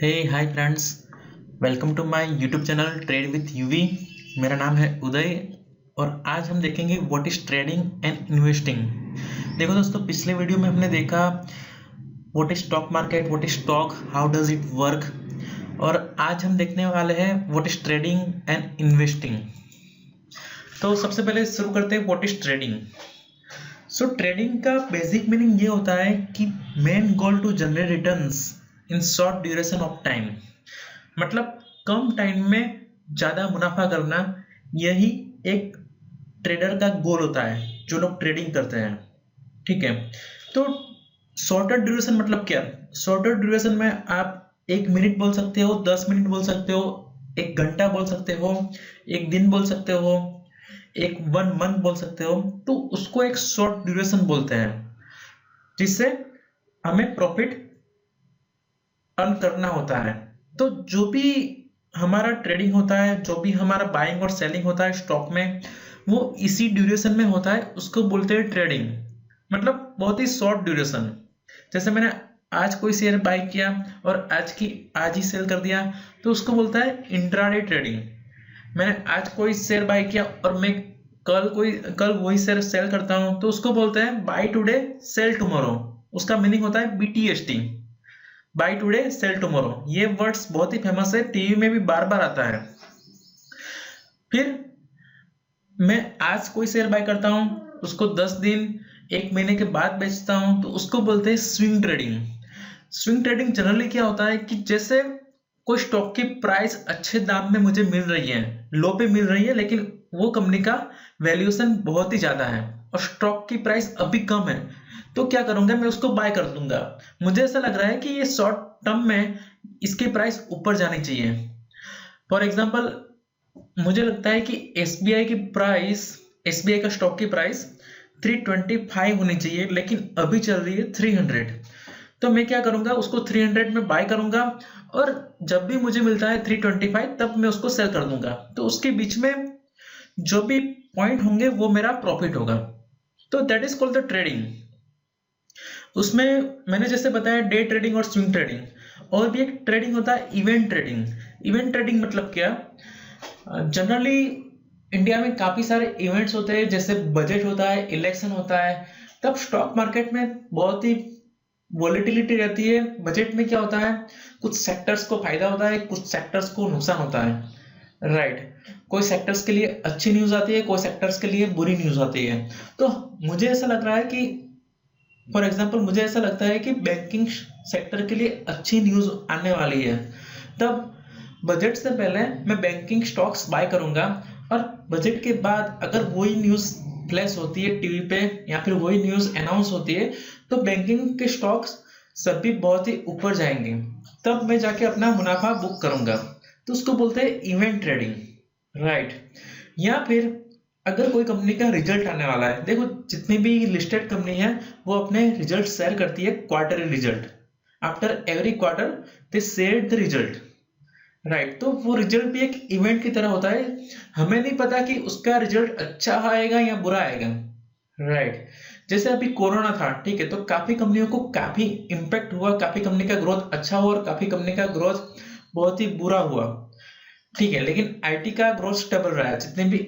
Hey hi friends, welcome to my YouTube channel trade with UV. मेरा नाम है उदय और आज हम देखेंगे what is trading and investing. देखो दोस्तों, पिछले वीडियो में हमने देखा what is stock market, what is stock, how does it work, और आज हम देखने वाले हैं what is trading and investing. तो सबसे पहले शुरू करते हैं what is trading. So trading का बेसिक मीनिंग ये होता है कि main goal to generate returns in short duration of time, मतलब कम टाइम में ज़्यादा मुनाफा करना, यही एक ट्रेडर का गोल होता है जो लोग ट्रेडिंग करते हैं। ठीक है, तो शॉर्टर ड्यूरेशन मतलब क्या? शॉर्टर ड्यूरेशन में आप 1 मिनट बोल सकते हो, 10 मिनट बोल सकते हो, 1 घंटा बोल सकते हो, 1 दिन बोल सकते हो, 1 मंथ बोल सकते हो, तो उसको एक शॉर्ट ड्यूरेशन बोलते हैं, जिससे हमें प्रॉफिट अर्न करना होता है। तो जो भी हमारा ट्रेडिंग होता है, जो भी हमारा बाइंग और सेलिंग होता है स्टॉक में, वो इसी ड्यूरेशन में होता है, उसको बोलते हैं ट्रेडिंग, मतलब बहुत ही शॉर्ट ड्यूरेशन। जैसे मैंने आज कोई शेयर बाय किया और आज ही सेल कर दिया, तो उसको बोलता है इंट्राडे ट्रेडिंग। मैंने आज कोई शेयर बाय किया और मैं कल वही शेयर सेल करता हूं, तो उसको बोलते हैं बाय टुडे सेल टुमारो। उसका मीनिंग होता है BTST, buy today sell tomorrow. ये वर्ड्स बहुत ही फेमस है, टीवी में भी बार बार आता है। फिर मैं आज कोई शेयर बाय करता हूं, उसको 10 दिन 1 महीने के बाद बेचता हूं, तो उसको बोलते हैं swing trading. Swing trading generally क्या होता है कि जैसे कोई स्टॉक की प्राइस अच्छे दाम में मुझे मिल रही है, लो पे मिल रही है, लेकिन वो कंपनी का वैल्यूएशन बहुत ही ज्यादा है और स्टॉक की प्राइस अभी कम है, तो क्या करूंगा, मैं उसको बाय कर दूंगा। मुझे ऐसा लग रहा है कि ये शॉर्ट टर्म में इसकी प्राइस ऊपर जानी चाहिए। फॉर एग्जांपल, मुझे लगता है कि एसबीआई का स्टॉक की प्राइस 325 होनी चाहिए, लेकिन अभी चल रही है 300। तो मैं क्या करूंगा, उसको 300 में बाय करूंगा और जब भी मुझे मिलता है 325, तब मैं उसको सेल कर दूंगा। तो उसके बीच में जो भी पॉइंट होंगे वो मेरा प्रॉफिट होगा। तो that is called the trading. उसमें मैंने जैसे बताया डे ट्रेडिंग और स्विंग ट्रेडिंग, और भी एक ट्रेडिंग होता है इवेंट ट्रेडिंग। इवेंट ट्रेडिंग मतलब क्या? जनरली इंडिया में काफी सारे इवेंट्स होते हैं, जैसे बजट होता है, इलेक्शन होता है, तब स्टॉक मार्केट में बहुत ही वॉलेटिलिटी रहती है। बजट में क्या होता है, कुछ सेक्टर्स को फायदा होता है, कुछ सेक्टर्स को नुकसान होता है, राइट। कोई सेक्टर्स के लिए अच्छी न्यूज आती है, कोई सेक्टर्स के लिए बुरी न्यूज आती है। तो मुझे ऐसा लग रहा है कि फॉर एग्जाम्पल मुझे ऐसा लगता है कि बैंकिंग सेक्टर के लिए अच्छी न्यूज आने वाली है, तब बजट से पहले मैं बैंकिंग स्टॉक्स बाय करूंगा, और बजट के बाद अगर वही न्यूज फ्लैश होती है टीवी पे या फिर वही न्यूज अनाउंस होती है, तो बैंकिंग के स्टॉक्स सभी बहुत ही ऊपर जाएंगे, तब मैं जाके अपना मुनाफा बुक करूंगा। तो उसको बोलते हैं इवेंट ट्रेडिंग, राइट। या फिर अगर कोई कंपनी का रिजल्ट आने वाला है, देखो जितनी भी लिस्टेड कंपनी है वो अपने रिजल्ट शेयर करती है, quarterly result. After every quarter they share the result, right. तो वो रिजल्ट भी एक इवेंट की तरह होता है, हमें नहीं पता कि उसका रिजल्ट अच्छा आएगा या बुरा आएगा, राइट। जैसे अभी कोरोना था, ठीक है, तो काफी कंपनियों को काफी इंपैक्ट हुआ, काफी कंपनी का ग्रोथ अच्छा हुआ और काफी कंपनी का ग्रोथ बहुत ही बुरा हुआ, ठीक है। लेकिन आईटी का ग्रोथ स्टेबल रहा है, जितने भी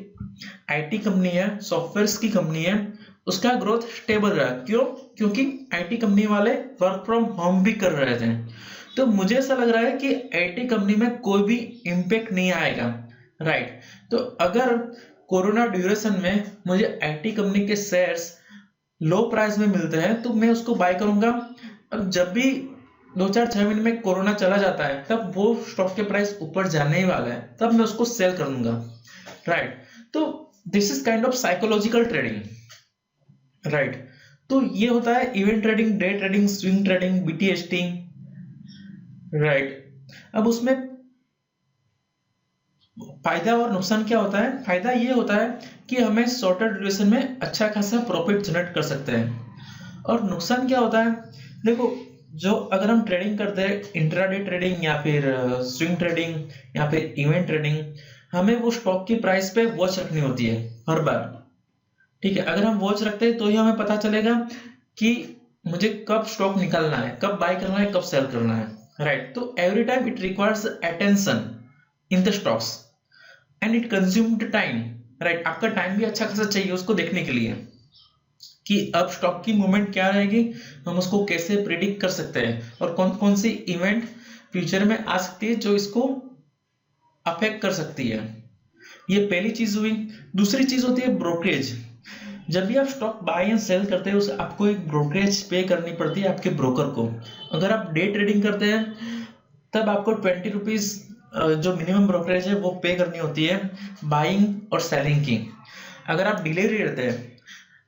आईटी कंपनी है, सॉफ्टवेयर की कंपनी है, उसका ग्रोथ स्टेबल रहा। क्यों? क्योंकि आईटी कंपनी वाले वर्क फ्रॉम होम भी कर रहे थे। तो मुझे ऐसा लग रहा है कि आईटी कंपनी में कोई भी इंपैक्ट नहीं आएगा, राइट। तो अगर कोरोना ड्यूरेशन में मुझे आईटी कंपनी के शेयर्स लो प्राइस में मिलते हैं, तो मैं उसको बाय करूंगा। अब जब भी 2-4-6 महीने में कोरोना चला जाता है, तब वो स्टॉक के प्राइस ऊपर जाने ही वाला है, तब मैं उसको सेल कर दूंगा, राइट। तो this is kind of psychological trading, right. तो ये होता है event trading, day trading, swing trading, BTST, right. अब उसमें फायदा और नुकसान क्या होता है? फायदा ये होता है कि हमें शॉर्टर ड्यूरेशन में अच्छा खासा प्रॉफिट जनरेट कर सकते हैं। और नुकसान क्या होता है? देखो, जो अगर हम ट्रेडिंग करते हैं, इंट्राडे ट्रेडिंग या फिर स्विंग ट्रेडिंग या फिर इवेंट ट्रेडिंग, हमें वो स्टॉक की प्राइस पे वॉच रखनी होती है हर बार, ठीक है। अगर हम वॉच रखते हैं तो ही हमें पता चलेगा कि मुझे कब स्टॉक निकालना है, कब बाय करना है, कब सेल करना है, राइट। तो every time it requires attention in the stocks and it consumed time, right. आपका टाइम भी अच्छा खासा चाहिए उसको देखने के लिए कि अब स्टॉक की मूवमेंट क्या रहेगी, हम उसको कैसे प्रिडिक्ट कर सकते हैं और कौन कौन सी इवेंट फ्यूचर में आ सकती है जो इसको अफेक्ट कर सकती है। ये पहली चीज हुई। दूसरी चीज होती है ब्रोकरेज। जब भी आप स्टॉक बाय एंड सेल करते हैं उसे आपको एक ब्रोकरेज पे करनी पड़ती है आपके ब्रोकर को। अगर आप डे ट्रेडिंग करते हैं तब आपको 20 रुपीज जो मिनिमम ब्रोकरेज है वो पे करनी होती है बाइंग और सेलिंग की। अगर आप डिलीवरी करते हैं,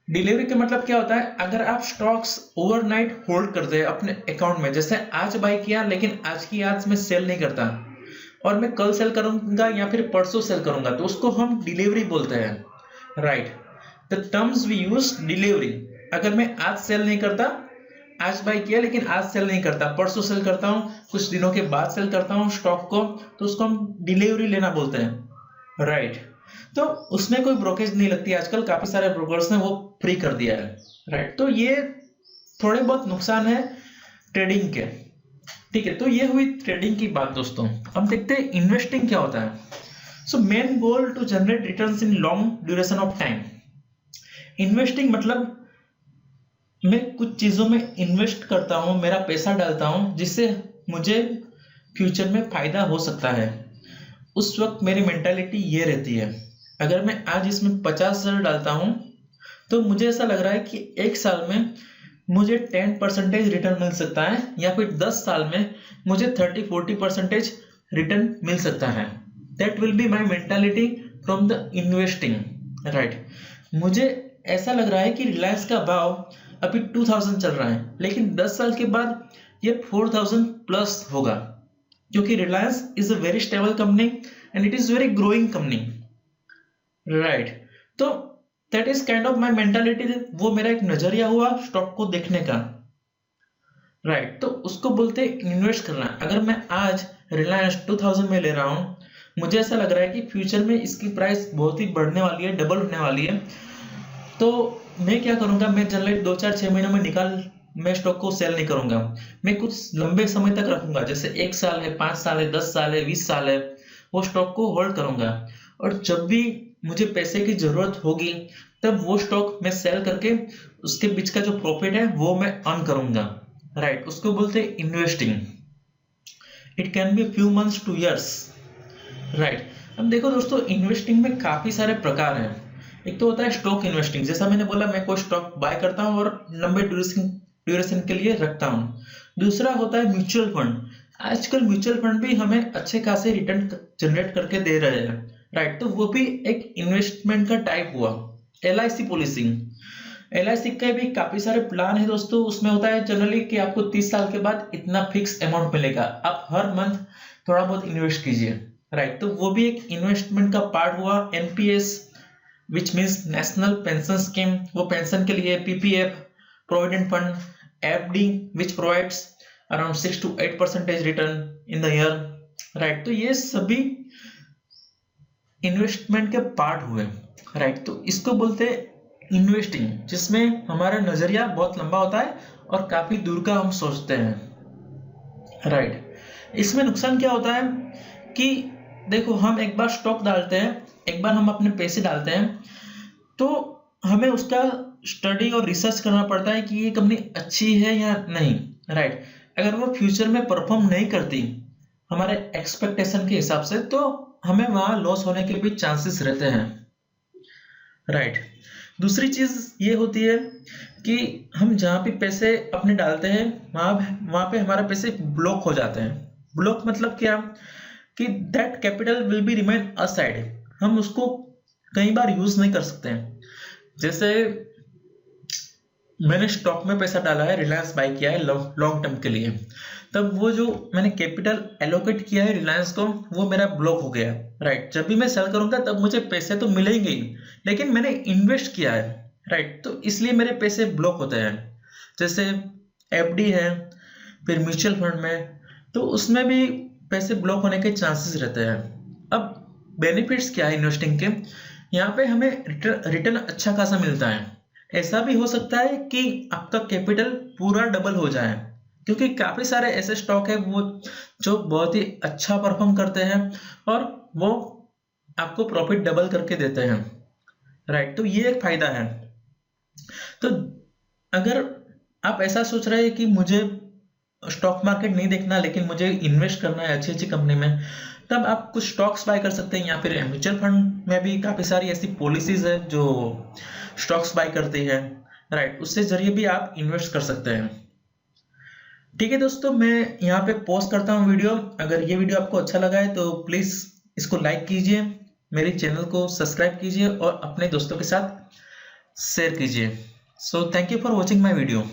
डिलीवरी का मतलब क्या होता है, अगर आप स्टॉक्स ओवरनाइट होल्ड करते हैं अपने अकाउंट में, जैसे आज बाय किया लेकिन आज की आज मैं सेल नहीं करता और मैं कल सेल करूंगा या फिर परसों सेल करूंगा, तो उसको हम डिलीवरी बोलते हैं, right. The terms we use delivery. अगर मैं आज सेल नहीं करता, आज बाय किया लेकिन आज सेल नहीं करता, परसों सेल करता हूँ, कुछ दिनों के बाद सेल करता हूँ स्टॉक को, तो उसको हम डिलीवरी लेना बोलते हैं, राइट। तो उसमें कोई ब्रोकरेज नहीं लगती। आजकल काफी सारे ब्रोकर्स ने वो फ्री कर दिया है, राइट। तो ये थोड़े बहुत नुकसान है ट्रेडिंग के, ठीक है। तो ये हुई ट्रेडिंग की बात दोस्तों। अब देखते हैं इन्वेस्टिंग क्या होता है। So main goal to generate returns in long duration of time. Investing मतलब मैं कुछ चीजों में इन्वेस्ट करता हूं, मेरा पैसा डालता हूं जिससे मुझे फ्यूचर में फायदा हो सकता है। उस वक्त मेरी मेंटालिटी ये रहती है, अगर मैं आज इसमें 50,000 डालता हूं तो मुझे ऐसा लग रहा है कि एक साल में मुझे 10% रिटर्न मिल सकता है या फिर 10 साल में मुझे 30-40% रिटर्न मिल सकता है। That will be my mentality from the investing, right. मुझे ऐसा लग रहा है कि रिलायंस का भाव अभी 2000 चल रहा है लेकिन 10 साल के बाद ये 4000 प्लस होगा, क्योंकि Reliance is a very stable company and it is very growing company, right. तो that is kind of my mentality. वो मेरा एक नजरिया हुआ स्टॉक को देखने का, राइट। तो उसको बोलते हैं इन्वेस्ट करना। अगर मैं आज रिलायंस 2000 में ले रहा हूं, मुझे ऐसा लग रहा है कि फ्यूचर में इसकी प्राइस बहुत ही बढ़ने वाली है, डबल होने वाली है, तो मैं क्या करूंगा, मैं जनरली 2-4-6 महीनों में मैं स्टॉक को सेल नहीं करूंगा। मैं कुछ लंबे समय तक रखूंगा, जैसे 1 साल है, 5 साल है, 10 साल है, 20 साल है, वो स्टॉक को होल्ड करूंगा। और जब भी मुझे पैसे की जरूरत होगी तब वो स्टॉक मैं सेल करके उसके बीच का जो प्रॉफिट है वो मैं अर्न करूंगा, राइट। उसको बोलते हैं investing. It can be few months two years, right. अब देखो दोस्तों, इन्वेस्टिंग में काफी सारे प्रकार हैं। एक तो होता है स्टॉक इन्वेस्टिंग, जैसा मैंने बोला मैं कोई स्टॉक बाय करता हूँ और लंबे ड्यूरेशन के लिए रखता हूँ। दूसरा होता है म्यूचुअल फंड। आजकल म्यूचुअल फंड भी हमें अच्छे खासे रिटर्न जनरेट करके दे रहे हैं, राइट। तो वो भी एक इन्वेस्टमेंट का टाइप हुआ। LIC पॉलिसी, LIC का भी काफी सारे प्लान है दोस्तों। उसमें होता है जनरली कि आपको 30 साल के बाद इतना फिक्स अमाउंट मिलेगा, आप हर मंथ थोड़ा बहुत इन्वेस्ट कीजिए, राइट। तो वो भी एक इन्वेस्टमेंट का पार्ट हुआ। NPS which means national pension scheme, वो पेंशन के लिए। PPF provident fund, FD which provides around 6 to 8% return in the year, right. तो ये सभी इन्वेस्टमेंट के पार्ट हुए, राइट। तो इसको बोलते हैं इन्वेस्टिंग, जिसमें हमारा नजरिया बहुत लंबा होता है और काफी दूर का हम सोचते हैं, राइट। इसमें नुकसान क्या होता है कि देखो, हम एक बार स्टॉक डालते हैं, एक बार हम अपने पैसे डालते हैं, तो हमें उसका स्टडी और रिसर्च करना पड़ता है कि ये कंपनी अच्छी है या नहीं, राइट। अगर वो फ्यूचर में परफॉर्म नहीं करती हमारे एक्सपेक्टेशन के हिसाब से, तो हमें वहां लॉस होने के भी चांसेस रहते हैं, राइट। दूसरी चीज ये होती है कि हम जहाँ पे पैसे अपने डालते हैं वहां पे हमारे पैसे ब्लॉक हो जाते हैं। ब्लॉक मतलब क्या कि that capital will be remain aside, हम उसको कई बार यूज नहीं कर सकते हैं। जैसे मैंने स्टॉक में पैसा डाला है, रिलायंस बाय किया है लॉन्ग टर्म के लिए, तब वो जो मैंने कैपिटल एलोकेट किया है रिलायंस को, वो मेरा ब्लॉक हो गया, राइट। जब भी मैं सेल करूंगा तब मुझे पैसे तो मिलेंगे ही, लेकिन मैंने इन्वेस्ट किया है, राइट। तो इसलिए मेरे पैसे ब्लॉक होते हैं। जैसे FD है, फिर म्यूचुअल फंड में, तो उसमें भी पैसे ब्लॉक होने के चांसेस रहते हैं। अब बेनिफिट्स क्या है इन्वेस्टिंग के, यहाँ पे हमें रिटर्न अच्छा खासा मिलता है। ऐसा भी हो सकता है कि आपका कैपिटल पूरा डबल हो जाए, क्योंकि काफी सारे ऐसे स्टॉक है वो जो बहुत ही अच्छा परफॉर्म करते हैं और वो आपको प्रॉफिट डबल करके देते हैं, राइट। तो ये एक फायदा है। तो अगर आप ऐसा सोच रहे हैं कि मुझे स्टॉक मार्केट नहीं देखना लेकिन मुझे इन्वेस्ट करना है अच्छी अच्छी कंपनी में, तब आप कुछ स्टॉक्स बाय कर सकते हैं, या फिर म्यूचुअल फंड में भी काफी सारी ऐसी पॉलिसीज है जो स्टॉक्स बाय करती है, राइट। उससे जरिए भी आप इन्वेस्ट कर सकते हैं। ठीक है दोस्तों, मैं यहाँ पे पोस्ट करता हूँ वीडियो। अगर ये वीडियो आपको अच्छा लगा है तो प्लीज इसको लाइक कीजिए, मेरे चैनल को सब्सक्राइब कीजिए और अपने दोस्तों के साथ शेयर कीजिए। So thank you for watching my video.